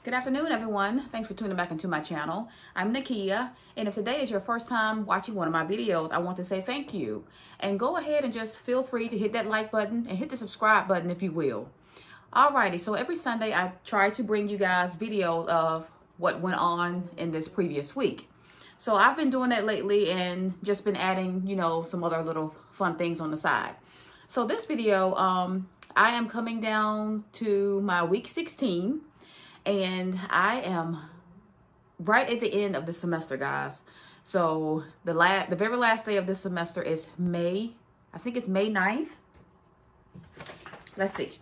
Good afternoon, everyone. Thanks for tuning back into my channel. I'm Nakia, and if today is your first time watching one of my videos, I want to say thank you. And go ahead and just feel free to hit that like button and hit the subscribe button if you will. Alrighty, so every Sunday I try to bring you guys videos of what went on in this previous week. So I've been doing that lately and just been adding, some other little fun things on the side. So this video, I am coming down to my week 16. And I am right at the end of the semester, guys. So the very last day of this semester is May 9th. Let's see.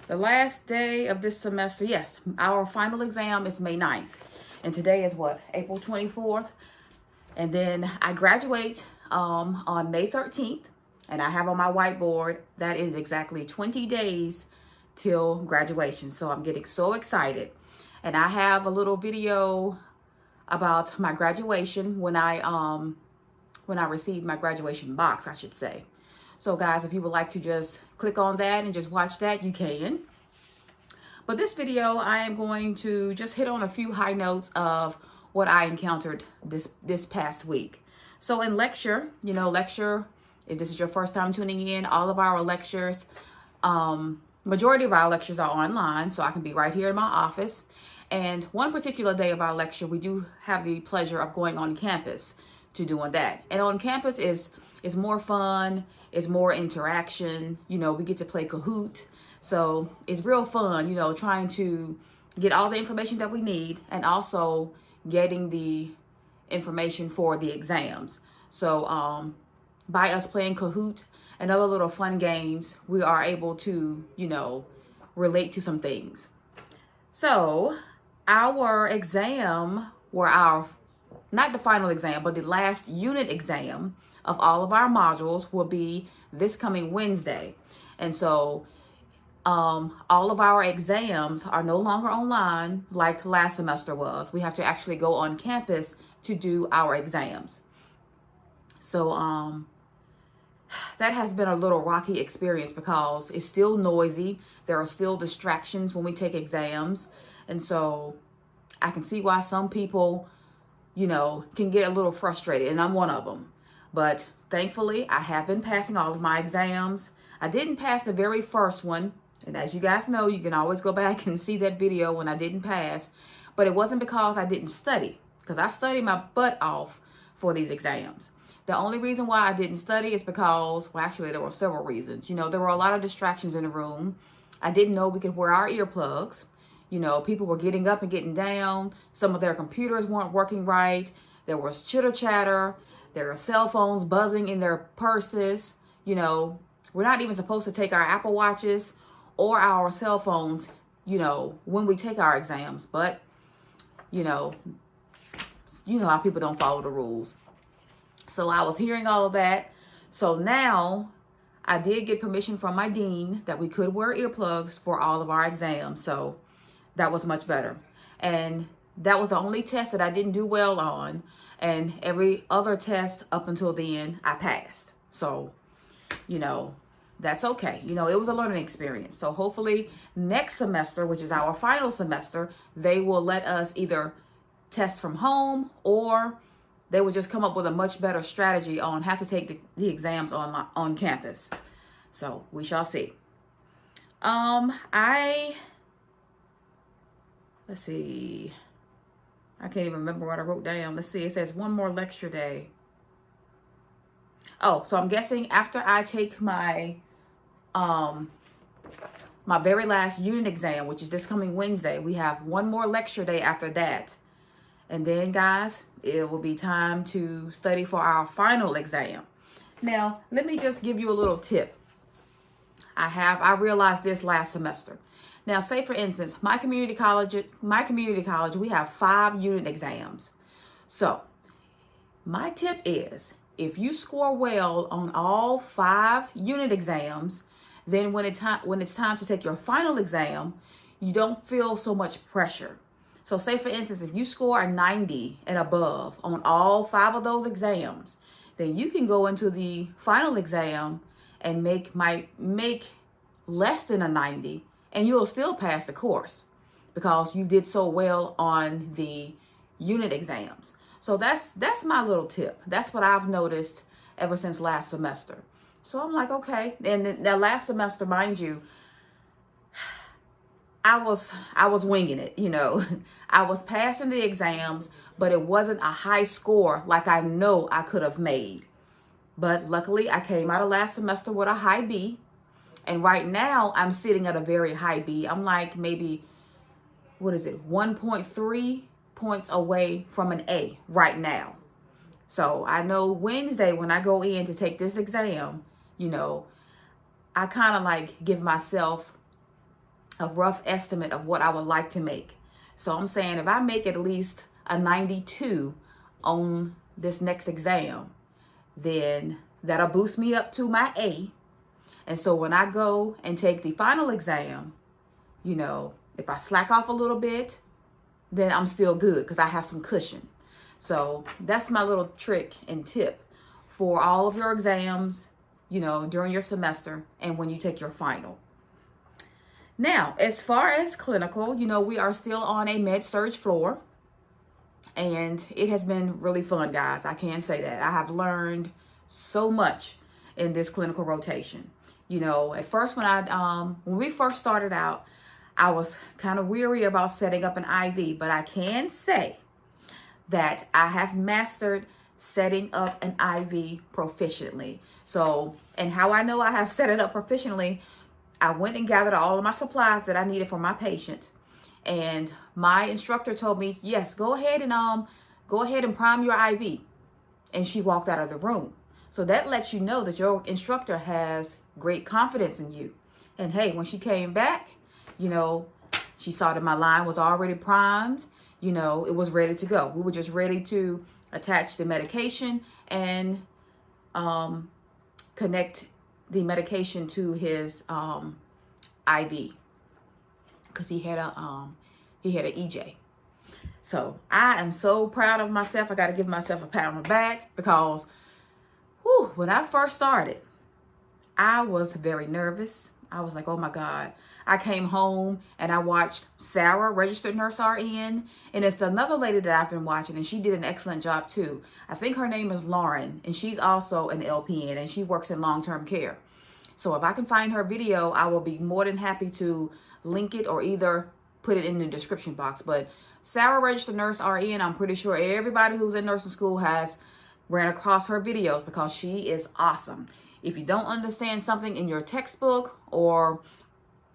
The last day of this semester, yes, our final exam is May 9th. And today is what? April 24th. And then I graduate on May 13th. And I have on my whiteboard, that is exactly 20 days till graduation. So I'm getting so excited. And I have a little video about my graduation when I received my graduation box, I should say. So guys, if you would like to just click on that and just watch that, you can. But this video, I am going to just hit on a few high notes of what I encountered this past week. So in lecture, if this is your first time tuning in, all of our lectures, majority of our lectures are online, so I can be right here in my office. And one particular day of our lecture, we do have the pleasure of going on campus to doing that. And on campus is more fun, it's more interaction. We get to play Kahoot. So it's real fun, trying to get all the information that we need and also getting the information for the exams. So by us playing Kahoot and other little fun games, we are able to, relate to some things. So our exam, not the final exam, but the last unit exam of all of our modules will be this coming Wednesday. And so all of our exams are no longer online like last semester was. We have to actually go on campus to do our exams. So that has been a little rocky experience because it's still noisy. There are still distractions when we take exams. And so I can see why some people, can get a little frustrated, and I'm one of them. But thankfully, I have been passing all of my exams. I didn't pass the very first one. And as you guys know, you can always go back and see that video when I didn't pass. But it wasn't because I didn't study, because I studied my butt off for these exams. The only reason why I didn't study is because, well, actually, there were several reasons. There were a lot of distractions in the room. I didn't know we could wear our earplugs. People were getting up and getting down. Some of their computers weren't working right. There was chitter chatter. There were cell phones buzzing in their purses. We're not even supposed to take our Apple Watches or our cell phones, when we take our exams. But, you know how people don't follow the rules. So I was hearing all of that. So now I did get permission from my dean that we could wear earplugs for all of our exams. So that was much better. And that was the only test that I didn't do well on. And every other test up until then, I passed. So, that's okay. It was a learning experience. So hopefully next semester, which is our final semester, they will let us either test from home or they would just come up with a much better strategy on how to take the exams on campus. So we shall see. Let's see. I can't even remember what I wrote down. Let's see. It says one more lecture day. Oh, so I'm guessing after I take my very last unit exam, which is this coming Wednesday, we have one more lecture day after that. And then, guys, it will be time to study for our final exam. Now, let me just give you a little tip. I realized this last semester. Now, say for instance, my community college, we have 5 unit exams. So, my tip is, if you score well on all 5 unit exams, then when it's time to take your final exam, you don't feel so much pressure. So say for instance, if you score a 90 and above on all 5 of those exams, then you can go into the final exam and make less than a 90 and you'll still pass the course. because you did so well on the unit exams. So that's my little tip. That's what I've noticed ever since last semester. So I'm like, okay. And that last semester, mind you, I was winging it, you know. I was passing the exams, but it wasn't a high score like I know I could have made. But luckily, I came out of last semester with a high B. And right now, I'm sitting at a very high B. I'm like maybe, 1.3 points away from an A right now. So I know Wednesday when I go in to take this exam, you know, I kind of like give myself a rough estimate of what I would like to make. So I'm saying if I make at least a 92 on this next exam, then that'll boost me up to my A. And so when I go and take the final exam, you know, if I slack off a little bit, then I'm still good because I have some cushion. So that's my little trick and tip for all of your exams, you know, during your semester and when you take your final. Now, as far as clinical, you know, we are still on a med-surg floor, and it has been really fun, guys. I can say that. I have learned so much in this clinical rotation. You know, at first when we first started out, I was kind of weary about setting up an IV, but I can say that I have mastered setting up an IV proficiently. So, and how I know I have set it up proficiently, I went and gathered all of my supplies that I needed for my patient. And my instructor told me, yes, go ahead and prime your IV. And she walked out of the room. So that lets you know that your instructor has great confidence in you. And hey, when she came back, you know, she saw that my line was already primed. You know, it was ready to go. We were just ready to attach the medication and connect the medication to his IV, because he had an EJ. So I am so proud of myself. I got to give myself a pat on the back because when I first started, I was very nervous. I was like, oh my God. I came home and I watched Sarah, registered nurse RN, and it's another lady that I've been watching, and she did an excellent job too. I think her name is Lauren, and she's also an LPN, and she works in long-term care. So if I can find her video, I will be more than happy to link it or either put it in the description box. But Sarah, registered nurse RN, I'm pretty sure everybody who's in nursing school has ran across her videos because she is awesome. If you don't understand something in your textbook or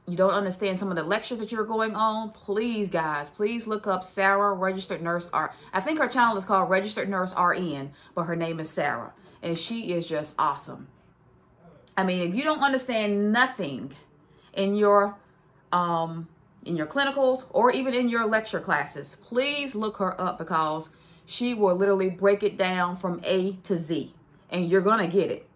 you don't understand some of the lectures that you're going on, please, guys, please look up Sarah, registered nurse RN. I think her channel is called Registered Nurse RN, but her name is Sarah, and she is just awesome. I mean, if you don't understand nothing in your clinicals or even in your lecture classes, please look her up because she will literally break it down from A to Z, and you're gonna get it.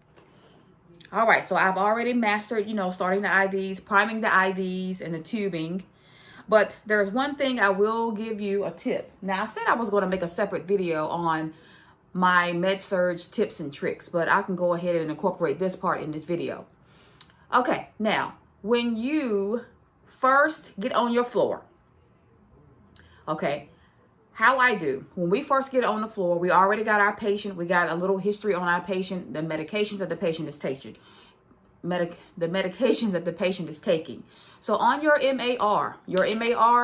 All right, so I've already mastered, you know, starting the IVs, priming the IVs and the tubing. But there's one thing I will give you a tip. Now, I said I was going to make a separate video on my med-surg tips and tricks, but I can go ahead and incorporate this part in this video. Okay, now, when you first get on your floor, okay, how I do, when we first get on the floor, we already got our patient, we got a little history on our patient, the medications that the patient is taking. The medications that the patient is taking. So on your MAR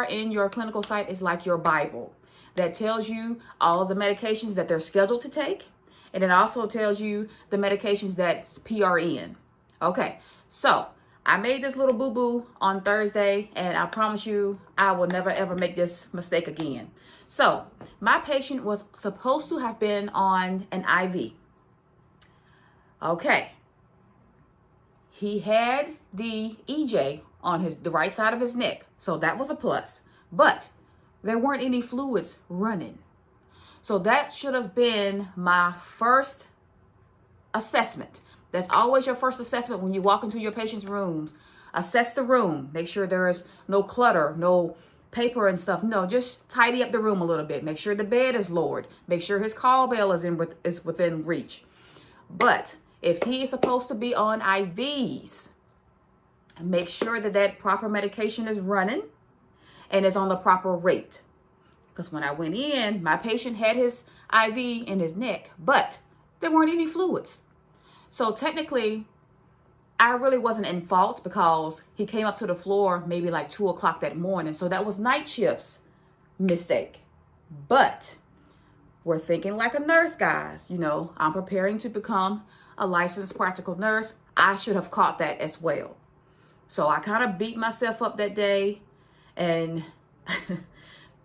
in your clinical site is like your Bible that tells you all of the medications that they're scheduled to take. And it also tells you the medications that's PRN. Okay, so I made this little boo-boo on Thursday, and I promise you I will never ever make this mistake again. So my patient was supposed to have been on an IV. Okay. He had the EJ on the right side of his neck, so that was a plus. But there weren't any fluids running. So that should have been my first assessment. That's always your first assessment when you walk into your patient's rooms. Assess the room. Make sure there is no clutter, no paper and stuff. No, just tidy up the room a little bit. Make sure the bed is lowered. Make sure his call bell is within reach. But if he is supposed to be on IVs, make sure that proper medication is running and is on the proper rate. Because when I went in, my patient had his IV in his neck, but there weren't any fluids. So technically, I really wasn't in fault because he came up to the floor maybe like 2 o'clock that morning. So that was night shift's mistake. But we're thinking like a nurse, guys. You know, I'm preparing to become a licensed practical nurse. I should have caught that as well. So I kind of beat myself up that day, and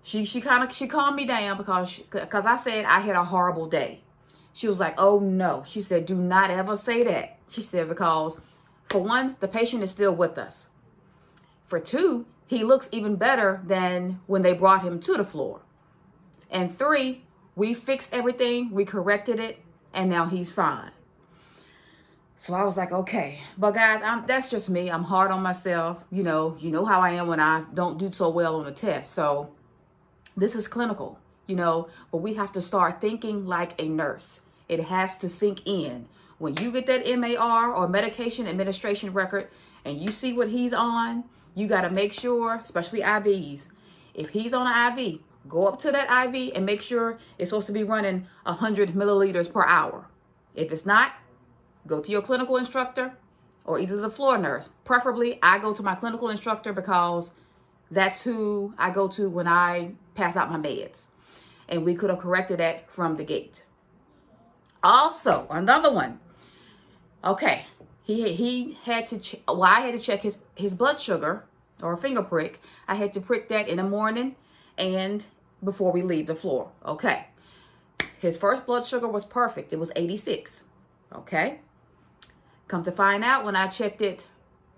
she calmed me down because I said I had a horrible day. She was like, oh no. She said, do not ever say that. She said, because for one, the patient is still with us. For two, he looks even better than when they brought him to the floor. And three, we fixed everything, we corrected it, and now he's fine. So I was like, okay. But guys, that's just me. I'm hard on myself. You know how I am when I don't do so well on a test. So this is clinical, but we have to start thinking like a nurse. It has to sink in. When you get that MAR or medication administration record and you see what he's on, you got to make sure, especially IVs, if he's on an IV, go up to that IV and make sure it's supposed to be running 100 milliliters per hour. If it's not, go to your clinical instructor or either the floor nurse. Preferably, I go to my clinical instructor because that's who I go to when I pass out my meds. And we could have corrected that from the gate. Also, another one. Okay, he had to, I had to check his blood sugar or a finger prick. I had to prick that in the morning and before we leave the floor. Okay, his first blood sugar was perfect. It was 86. Okay, come to find out when I checked it,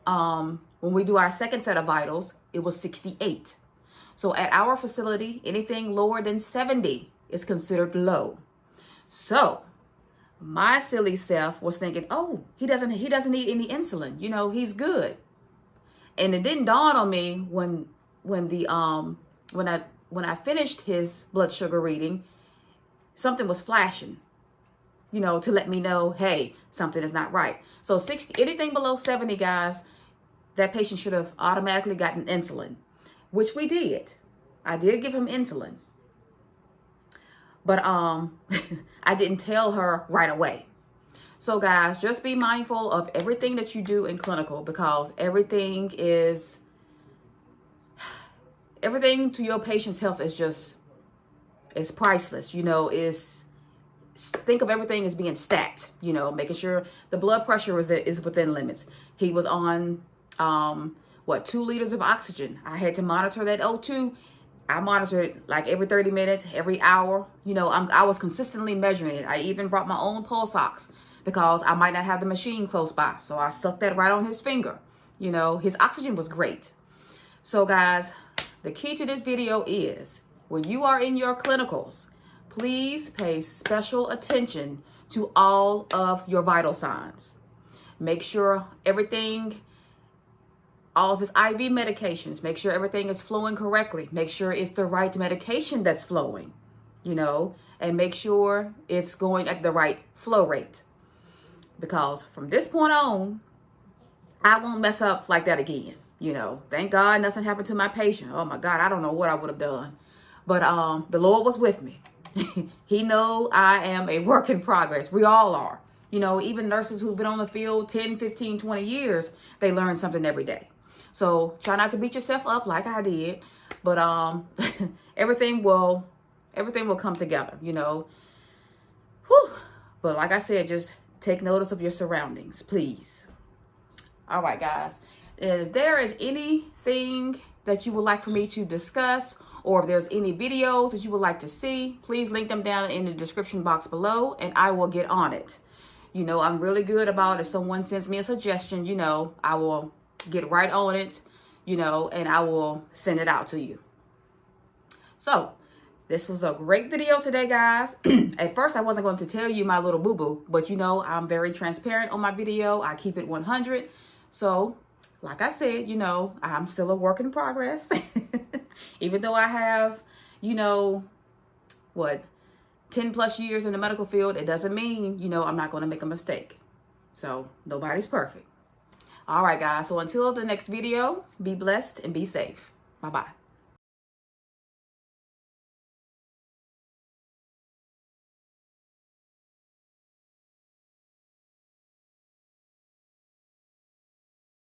when we do our second set of vitals, it was 68. So at our facility, anything lower than 70 is considered low. So my silly self was thinking, oh, he doesn't need any insulin. He's good. And it didn't dawn on me when I finished his blood sugar reading, something was flashing, to let me know, hey, something is not right. So 60, anything below 70, guys, that patient should have automatically gotten insulin, which we did. I did give him insulin. But I didn't tell her right away. So guys, just be mindful of everything that you do in clinical, because everything to your patient's health is priceless. Think of everything as being stacked, making sure the blood pressure is within limits. He was on 2 liters of oxygen. I had to monitor that O2. I monitored it like every 30 minutes, every hour. I was consistently measuring it. I even brought my own pulse ox because I might not have the machine close by. So I stuck that right on his finger. His oxygen was great. So guys, the key to this video is when you are in your clinicals, please pay special attention to all of your vital signs. Make sure all of his IV medications, make sure everything is flowing correctly. Make sure it's the right medication that's flowing, and make sure it's going at the right flow rate. Because from this point on, I won't mess up like that again. Thank God nothing happened to my patient. Oh my God, I don't know what I would have done. But the Lord was with me. He know I am a work in progress. We all are. Even nurses who've been on the field 10, 15, 20 years, they learn something every day. So try not to beat yourself up like I did, but everything will come together, Whew. But like I said, just take notice of your surroundings, please. All right, guys. If there is anything that you would like for me to discuss, or if there's any videos that you would like to see, please link them down in the description box below and I will get on it. I'm really good about if someone sends me a suggestion, I will get right on it, and I will send it out to you. So this was a great video today, guys. At first, I wasn't going to tell you my little boo-boo, but I'm very transparent on my video. I keep it 100. So like I said, I'm still a work in progress. Even though I have, 10 plus years in the medical field, it doesn't mean, I'm not going to make a mistake. So nobody's perfect. All right, guys. So until the next video, be blessed and be safe. Bye-bye.